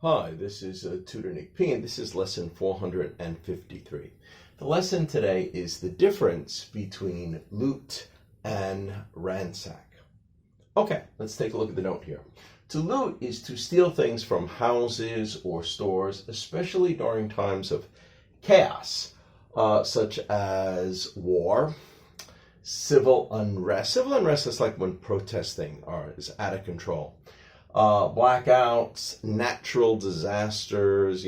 Hi, this is Tutor Nick P, and this is lesson 453. The lesson today is the difference between loot and ransack. Okay, let's take a look at the note here. To loot is to steal things from houses or stores, especially during times of chaos, such as war, civil unrest. Civil unrest is like when protesting is out of control. Blackouts, natural disasters,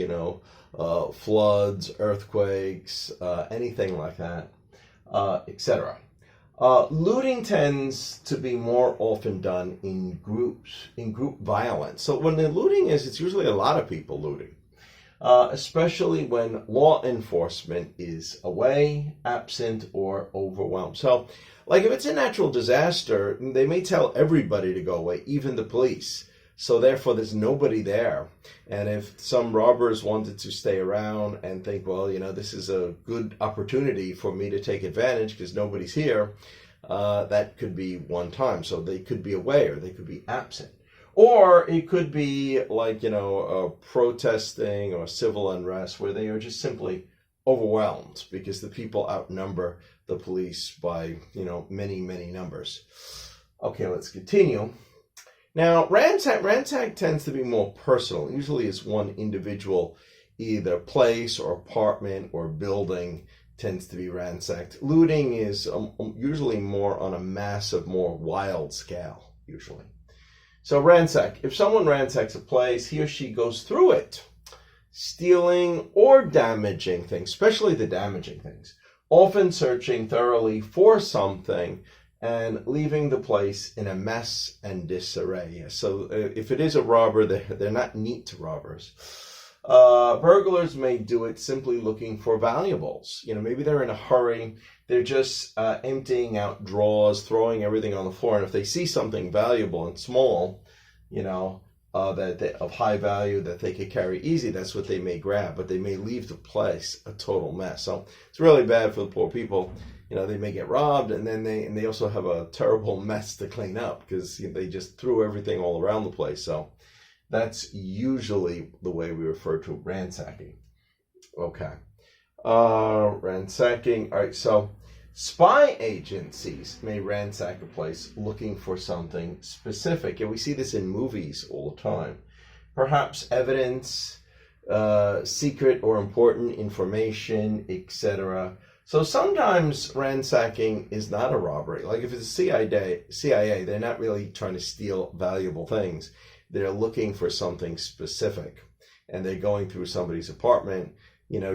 floods, earthquakes, anything like that, etc. Looting tends to be more often done in groups, in group violence. So when the looting it's usually a lot of people looting, especially when law enforcement is away, absent, or overwhelmed. So, like if it's a natural disaster, they may tell everybody to go away, even the police. So therefore, there's nobody there. And if some robbers wanted to stay around and think, well, this is a good opportunity for me to take advantage because nobody's here, that could be one time. So they could be away or they could be absent. Or it could be like, protesting or civil unrest where they are just simply overwhelmed because the people outnumber the police by, many, many numbers. Okay, let's continue. Now, ransack tends to be more personal. Usually it's one individual, either place or apartment or building tends to be ransacked. Looting is usually more on a massive, more wild scale, usually. So ransack, if someone ransacks a place, he or she goes through it, stealing or damaging things, especially the damaging things, often searching thoroughly for something and leaving the place in a mess and disarray. So if it is a robber, they're not neat robbers. Burglars may do it simply looking for valuables. Maybe they're in a hurry. They're just emptying out drawers, throwing everything on the floor. And if they see something valuable and small, of high value that they could carry easy, that's what they may grab. But they may leave the place a total mess. So it's really bad for the poor people. They may get robbed, and then they also have a terrible mess to clean up because they just threw everything all around the place. So that's usually the way we refer to ransacking. Okay. Ransacking. All right. So spy agencies may ransack a place looking for something specific. And we see this in movies all the time. Perhaps evidence, secret or important information, etc. So sometimes ransacking is not a robbery. Like if it's a CIA, they're not really trying to steal valuable things. They're looking for something specific. And they're going through somebody's apartment,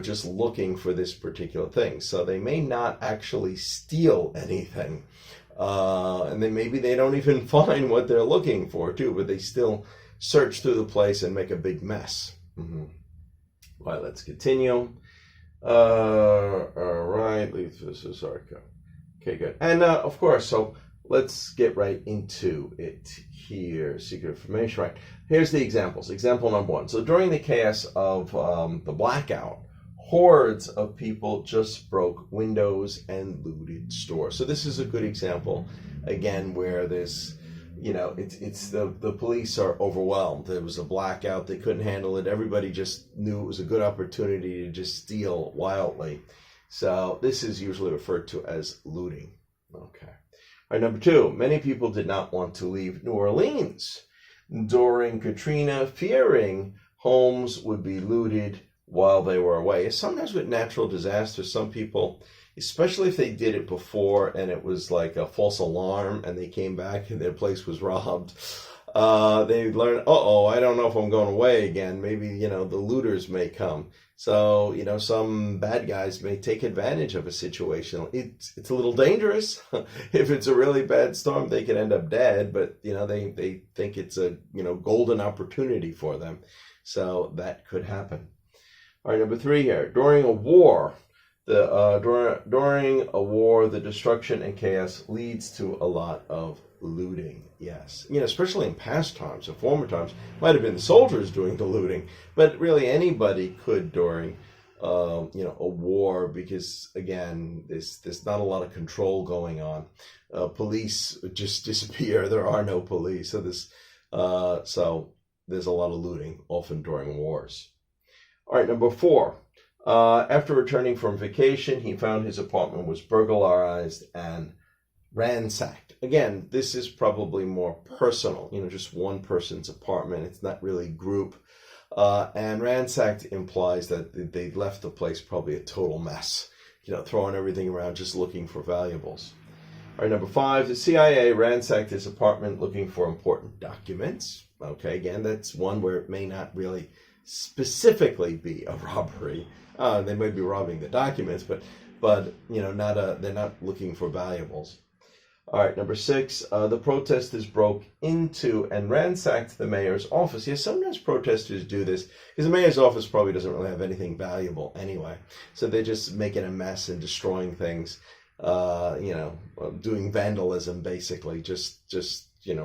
just looking for this particular thing. So they may not actually steal anything. And maybe they don't even find what they're looking for too, but they still search through the place and make a big mess. Mm-hmm. All right, let's continue. All right, this is okay, good. And of course, so let's get right into it here. Secret information, right? Here's the examples. Example number 1. So during the chaos of the blackout, hordes of people just broke windows and looted stores. So this is a good example, again, where there's it's the police are overwhelmed. There was a blackout. They couldn't handle it. Everybody just knew it was a good opportunity to just steal wildly. So this is usually referred to as looting. Okay. All right, number 2. Many people did not want to leave New Orleans during Katrina, fearing homes would be looted while they were away. Sometimes with natural disasters, some people, especially if they did it before and it was like a false alarm and they came back and their place was robbed, they learn, I don't know if I'm going away again. Maybe, the looters may come. So, some bad guys may take advantage of a situation. It's a little dangerous. If it's a really bad storm, they could end up dead, but, they think it's a, golden opportunity for them. So that could happen. All right, number 3 here. During a war, during a war, the destruction and chaos leads to a lot of looting. Yes, especially in past times, in former times, might have been the soldiers doing the looting, but really anybody could during, a war because again, there's not a lot of control going on. Police just disappear. There are no police. So there's a lot of looting, often during wars. All right, number 4. After returning from vacation, he found his apartment was burglarized and ransacked. Again, this is probably more personal, just one person's apartment. It's not really group. And ransacked implies that they left the place probably a total mess, throwing everything around, just looking for valuables. All right, number 5, the CIA ransacked his apartment looking for important documents. Okay, again, that's one where it may not really specifically be a robbery. They may be robbing the documents, but they're not looking for valuables. All right, number 6, the protesters broke into and ransacked the mayor's office. Yes, sometimes protesters do this because the mayor's office probably doesn't really have anything valuable anyway. So they're just making a mess and destroying things, doing vandalism basically, just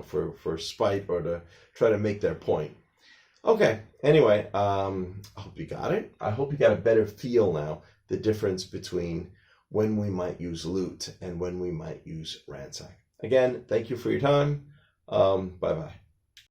for spite or to try to make their point. Okay, anyway, I hope you got it. I hope you got a better feel now, the difference between when we might use loot and when we might use ransack. Again, thank you for your time. Bye-bye.